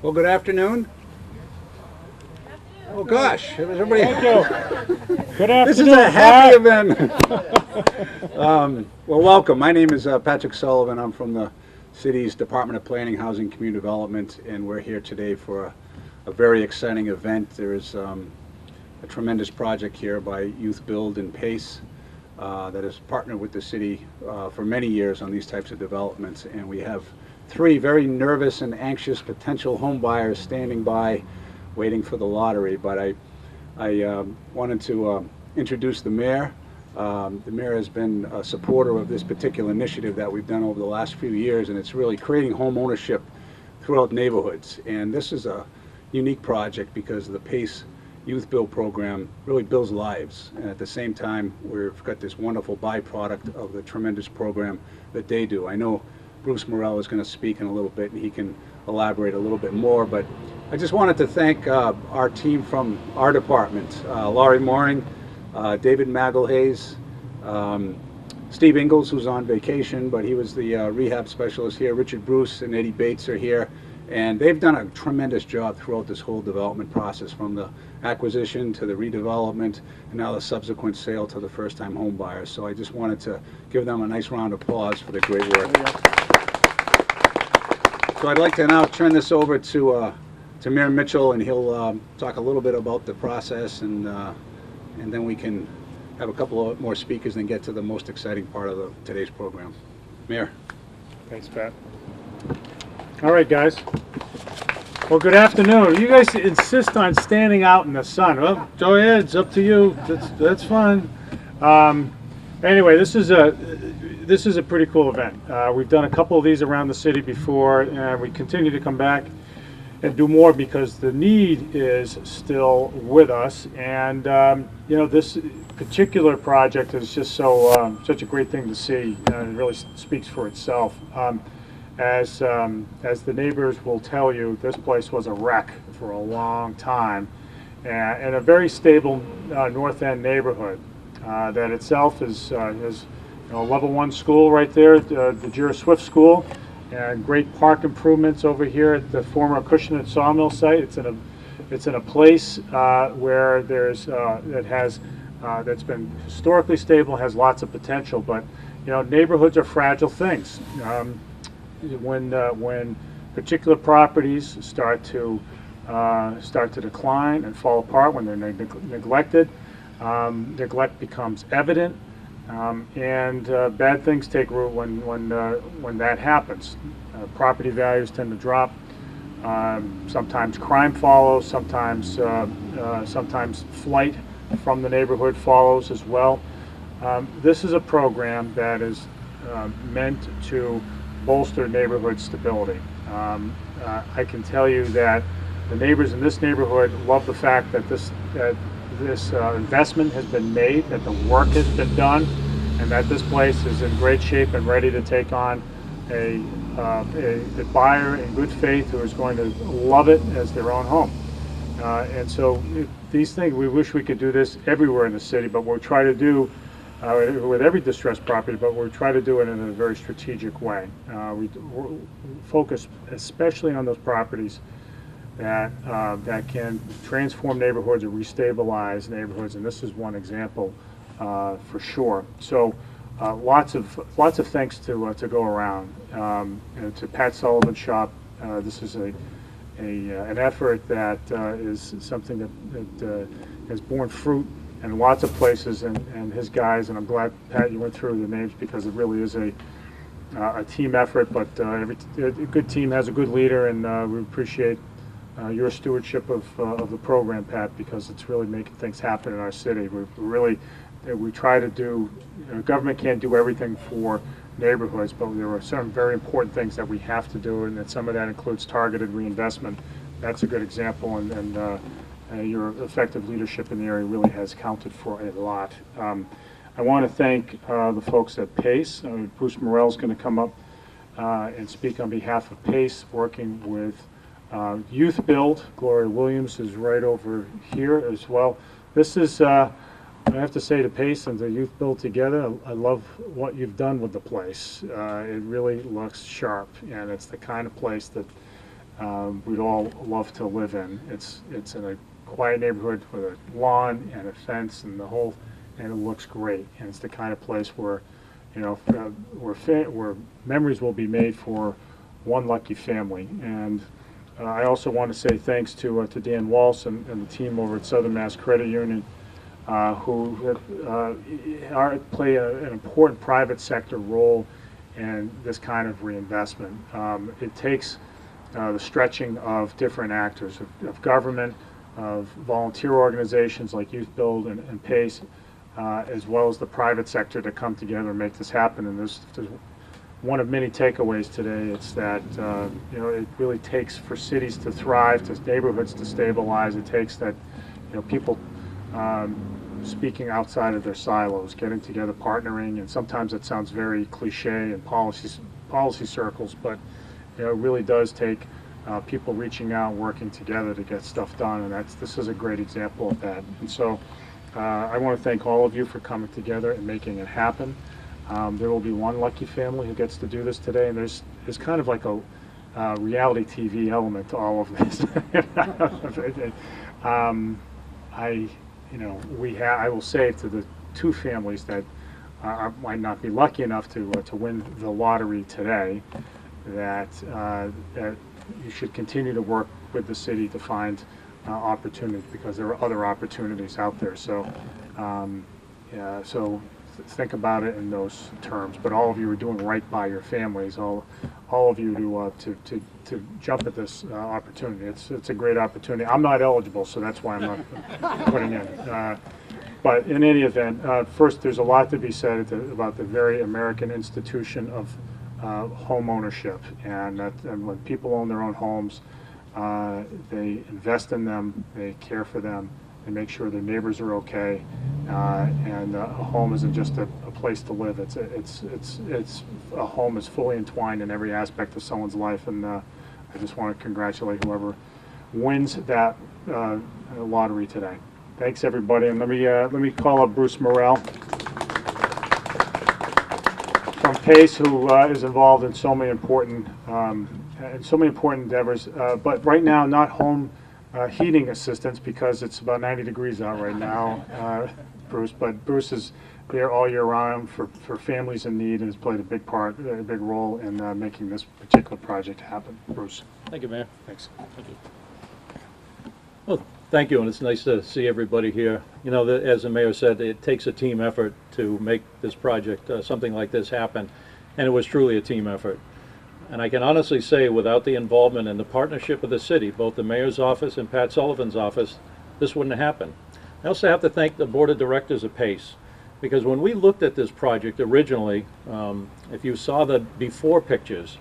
Well, good afternoon. Oh gosh, everybody. Thank you. Good afternoon. This is a happy event. Well, welcome. My name is Patrick Sullivan. I'm from the city's Department of Planning, Housing, Community Development, and we're here today for a very exciting event. There is a tremendous project here by Youth Build and PACE that has partnered with the city for many years on these types of developments, and we have 3 very nervous and anxious potential home buyers standing by waiting for the lottery. But I wanted to introduce the mayor. The mayor has been a supporter of this particular initiative that we've done over the last few years, and it's really creating home ownership throughout neighborhoods. And this is a unique project because the PACE Youth Build program really builds lives, and at the same time we've got this wonderful byproduct of the tremendous program that they do. I know Bruce Morell is going to speak in a little bit and he can elaborate a little bit more, but I just wanted to thank our team from our department, Laurie Mooring, David Magalhaes, Steve Ingalls, who's on vacation, but he was the rehab specialist here, Richard Bruce and Eddie Bates are here, and they've done a tremendous job throughout this whole development process, from the acquisition to the redevelopment and now the subsequent sale to the first-time home buyers. So I just wanted to give them a nice round of applause for their great work. So I'd like to now turn this over to Mayor Mitchell, and he'll talk a little bit about the process, and then we can have a couple of more speakers and get to the most exciting part of today's program. Mayor. Thanks, Pat. All right, guys. Well, good afternoon. You guys insist on standing out in the sun. Well, go ahead. It's up to you. That's fun. Anyway, this is a pretty cool event. We've done a couple of these around the city before, and we continue to come back and do more because the need is still with us. And you know, this particular project is just such a great thing to see, and it really speaks for itself. As the neighbors will tell you, this place was a wreck for a long time, and a very stable North End neighborhood that itself is a level 1 school right there, the Jura Swift School, and great park improvements over here at the former Acushnet Sawmill site. It's in a place where that's been historically stable, has lots of potential. But you know, neighborhoods are fragile things. When particular properties start to decline and fall apart, when they're neglected, neglect becomes evident. And bad things take root when that happens. Property values tend to drop. Sometimes crime follows. Sometimes flight from the neighborhood follows as well. This is a program that is meant to bolster neighborhood stability. I can tell you that the neighbors in this neighborhood love the fact that this investment has been made, that the work has been done, and that this place is in great shape and ready to take on a buyer in good faith who is going to love it as their own home. And so these things, we wish we could do this everywhere in the city, but we'll try to do with every distressed property, but we'll try to do it in a very strategic way. We focus especially on those properties that can transform neighborhoods or restabilize neighborhoods, and this is one example for sure. So lots of thanks to go around. And to Pat Sullivan's shop, this is an effort that is something that has borne fruit in lots of places, and his guys, and I'm glad, Pat, you went through the names, because it really is a team effort, but a good team has a good leader, and we appreciate your stewardship of the program, Pat, because it's really making things happen in our city. We try to do, government can't do everything for neighborhoods, but there are some very important things that we have to do, and that some of that includes targeted reinvestment. That's a good example, and your effective leadership in the area really has counted for a lot. I want to thank the folks at PACE. Bruce Morrell is going to come up and speak on behalf of PACE, working with Youth Build. Gloria Williams is right over here as well. This is, I have to say, to PACE and the Youth Build together, I love what you've done with the place. It really looks sharp, and it's the kind of place that we'd all love to live in. It's in a quiet neighborhood with a lawn and a fence and the whole, and it looks great. And it's the kind of place where, where memories will be made for one lucky family. And I also want to say thanks to Dan Walsh and the team over at Southern Mass Credit Union, who play an important private sector role in this kind of reinvestment. It takes the stretching of different actors, of government, of volunteer organizations like Youth Build and PACE, as well as the private sector, to come together and make this happen. And there's one of many takeaways today. It's that it really takes, for cities to thrive, to neighborhoods to stabilize, it takes that people speaking outside of their silos, getting together, partnering, and sometimes it sounds very cliche in policy circles, but it really does take people reaching out, working together to get stuff done, and this is a great example of that. And so I want to thank all of you for coming together and making it happen. There will be one lucky family who gets to do this today, and there's kind of like a reality TV element to all of this. I will say to the two families that might not be lucky enough to win the lottery today, that you should continue to work with the city to find opportunities, because there are other opportunities out there. So, so think about it in those terms. But all of you are doing right by your families. All of you to jump at this opportunity. It's a great opportunity. I'm not eligible, so that's why I'm not putting in. But in any event, first, there's a lot to be said about the very American institution of home ownership, and when people own their own homes, they invest in them, they care for them, they make sure their neighbors are okay, and a home isn't just a place to live. It's a home is fully entwined in every aspect of someone's life, and I just want to congratulate whoever wins that lottery today. Thanks, everybody, and let me call up Bruce Morrell from PACE, who is involved in so many important endeavors, but right now not home heating assistance, because it's about 90 degrees out right now, Bruce. But Bruce is there all year round for families in need, and has played a big role in making this particular project happen. Bruce. Thank you, Mayor. Thanks. Thank you. Well, thank you, and it's nice to see everybody here. As the mayor said, it takes a team effort to make this project, something like this, happen, and it was truly a team effort. And I can honestly say, without the involvement and the partnership of the city, both the mayor's office and Pat Sullivan's office, this wouldn't happen. I also have to thank the board of directors of PACE, because when we looked at this project originally, if you saw the before pictures,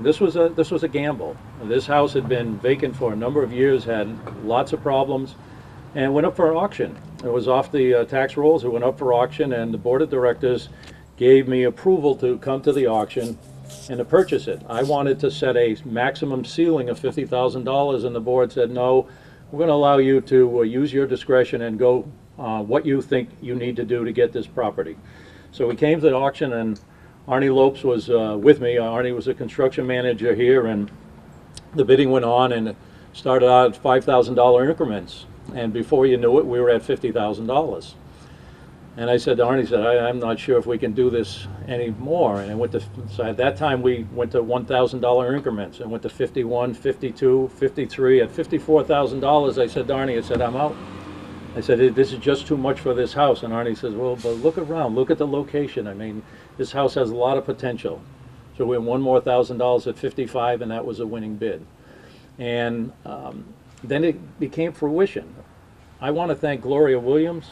this was a gamble. This house had been vacant for a number of years, had lots of problems, and went up for auction. It was off the tax rolls. It went up for auction, and the board of directors gave me approval to come to the auction and to purchase it. I wanted to set a maximum ceiling of $50,000, and the board said, no, we're going to allow you to use your discretion and go what you think you need to do to get this property. So we came to the auction, and Arnie Lopes was with me. Arnie was a construction manager here, and the bidding went on, and it started out at $5,000 increments. And before you knew it, we were at $50,000. And I said to Arnie, I'm not sure if we can do this anymore. And I went to, so at that time we went to $1,000 increments and went to 51, 52, 53. At $54,000, I said to Arnie, I said, I'm out. I said, this is just too much for this house. And Arnie says, well, but look around, look at the location. I mean, this house has a lot of potential. So we went one more $1,000 at 55, and that was a winning bid. And then it became fruition. I want to thank Gloria Williams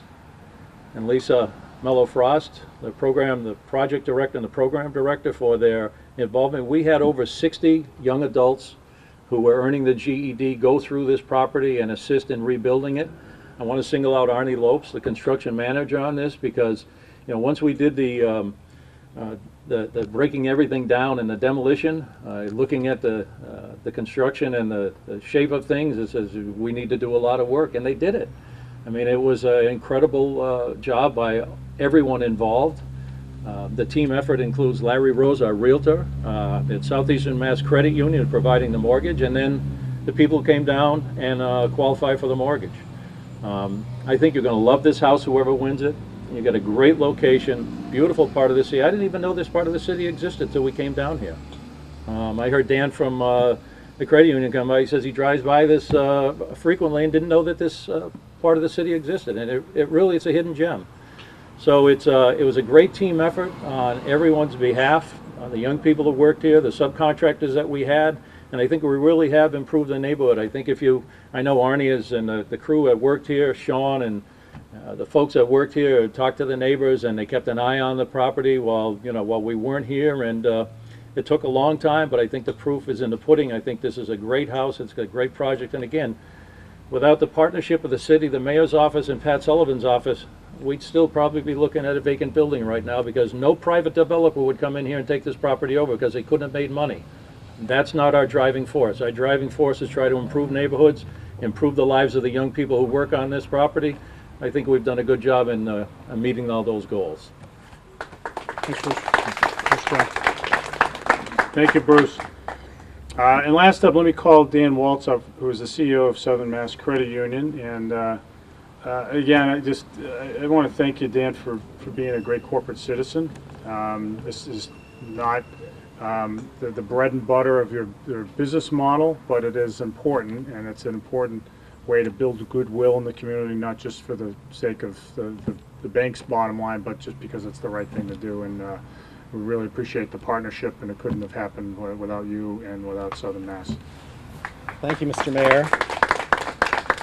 and Lisa Mello Frost, the project director and the program director, for their involvement. We had over 60 young adults who were earning the GED go through this property and assist in rebuilding it. I want to single out Arnie Lopes, the construction manager, on this, because once we did the breaking everything down and the demolition, looking at the construction and the shape of things, it says we need to do a lot of work, and they did it. I mean, it was an incredible job by everyone involved. The team effort includes Larry Rose, our realtor, at Southeastern Mass Credit Union, providing the mortgage, and then the people who came down and qualified for the mortgage. I think you're going to love this house, whoever wins it. You got a great location, beautiful part of the city. I didn't even know this part of the city existed until we came down here. I heard Dan from the credit union come by. He says he drives by this frequently and didn't know that this part of the city existed, and it really, it's a hidden gem. So it was a great team effort on everyone's behalf, the young people who worked here, the subcontractors that we had, and I think we really have improved the neighborhood. I think I know Arnie is, and the crew that worked here, Sean and the folks that worked here talked to the neighbors, and they kept an eye on the property while we weren't here, and it took a long time, but I think the proof is in the pudding. I think this is a great house. It's a great project, and again, without the partnership of the city, the mayor's office, and Pat Sullivan's office, we'd still probably be looking at a vacant building right now, because no private developer would come in here and take this property over because they couldn't have made money. That's not our driving force. Our driving force is try to improve neighborhoods, improve the lives of the young people who work on this property. I think we've done a good job in meeting all those goals. Thanks, Bruce. Thanks, John. Thank you, Bruce. And last up, let me call Dan Waltz up, who is the CEO of Southern Mass Credit Union. And again, I want to thank you, Dan, for being a great corporate citizen. This is not the bread and butter of your business model, but it is important, and it's an important way to build goodwill in the community, not just for the sake of the bank's bottom line, but just because it's the right thing to do. And we really appreciate the partnership, and it couldn't have happened without you and without Southern Mass. Thank you, Mr. Mayor.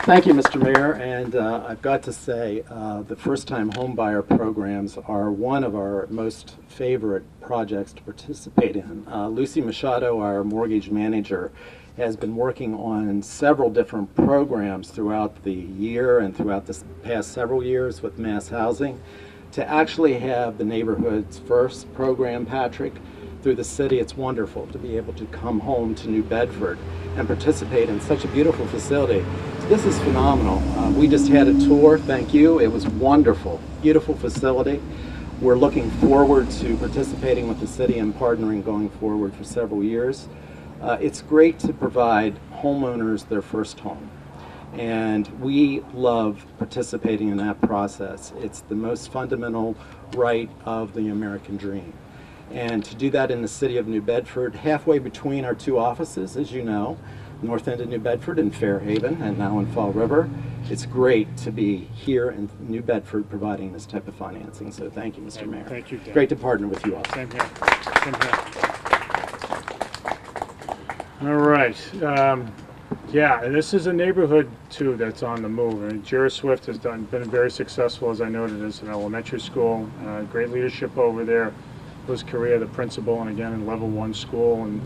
Thank you, Mr. Mayor. And I've got to say, the first-time homebuyer programs are one of our most favorite projects to participate in. Lucy Machado, our mortgage manager, has been working on several different programs throughout the year and throughout the past several years with Mass Housing to actually have the Neighborhoods First program, Patrick, through the city. It's wonderful to be able to come home to New Bedford and participate in such a beautiful facility. So this is phenomenal. We just had a tour, thank you. It was wonderful, beautiful facility. We're looking forward to participating with the city and partnering going forward for several years. It's great to provide homeowners their first home, and we love participating in that process. It's the most fundamental right of the American dream. And to do that in the city of New Bedford, halfway between our two offices, as you know, north end of New Bedford and Fairhaven, and now in Fall River, it's great to be here in New Bedford providing this type of financing. So thank you, Mr. Mayor. Thank you, Dan. Great to partner with you all. Same here. Same here. All right. Yeah, and this is a neighborhood, too, that's on the move. I mean, Jerry Swift has been very successful, as I noted, as an elementary school. Great leadership over there. His career, the principal, and again in level 1 school. And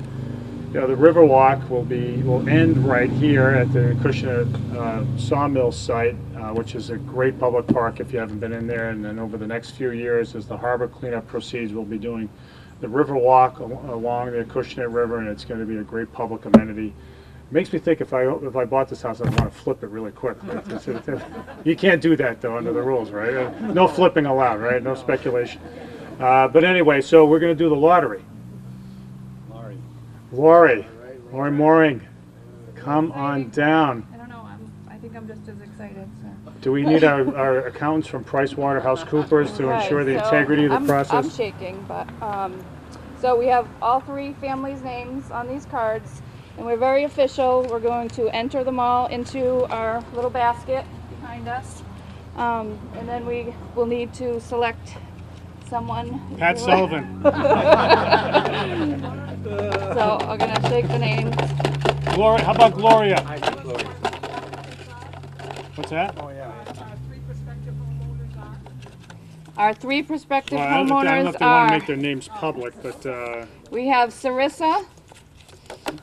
the Riverwalk will end right here at the Acushnet Sawmill site, which is a great public park if you haven't been in there. And then over the next few years, as the harbor cleanup proceeds, we'll be doing the Riverwalk along the Acushnet River, and it's going to be a great public amenity. It makes me think if I bought this house, I'd want to flip it really quick. You can't do that, though, under the rules, right? No flipping allowed, right? No speculation. But anyway, so we're going to do the lottery. Laurie Mooring, come on down. I don't know. I think I'm just as excited, so. Do we need our accountants from PricewaterhouseCoopers to Right, ensure the so integrity of the I'm process? shaking, but, so we have all 3 families' names on these cards, and we're very official. We're going to enter them all into our little basket behind us. And then we will need to select someone. Pat Sullivan. So I'm gonna shake the names. Gloria, how about Gloria? What's that? Our 3 prospective Well, I don't know homeowners if they want to are, make their names public, but we have Sarissa,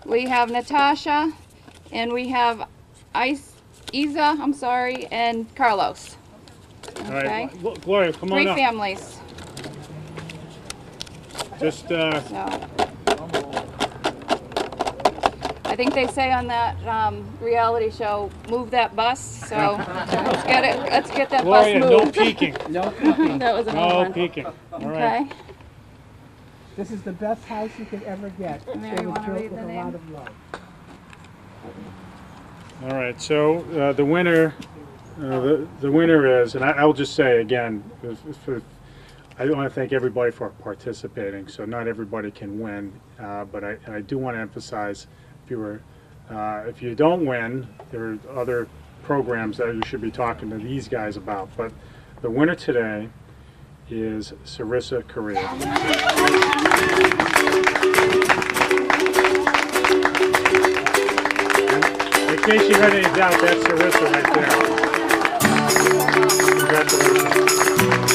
we have Natasha, and we have Isa, and Carlos. all right, Okay. Gloria, come on 3 up. families. Just So. I think they say on that reality show, move that bus. So let's get that Gloria, bus no moved. peeking. No peeking. That was a good No one. peeking. All right. Okay. This is the best house you could ever get. Mary, It you was wanna built read with the a name? lot of love. All right. So the winner, the winner is, and I will just say again, I want to thank everybody for participating. So not everybody can win, but I do want to emphasize, if you don't win, there are other programs that you should be talking to these guys about. But the winner today is Sarissa Correa. In case you had any doubt, that's Sarissa right there. Congratulations.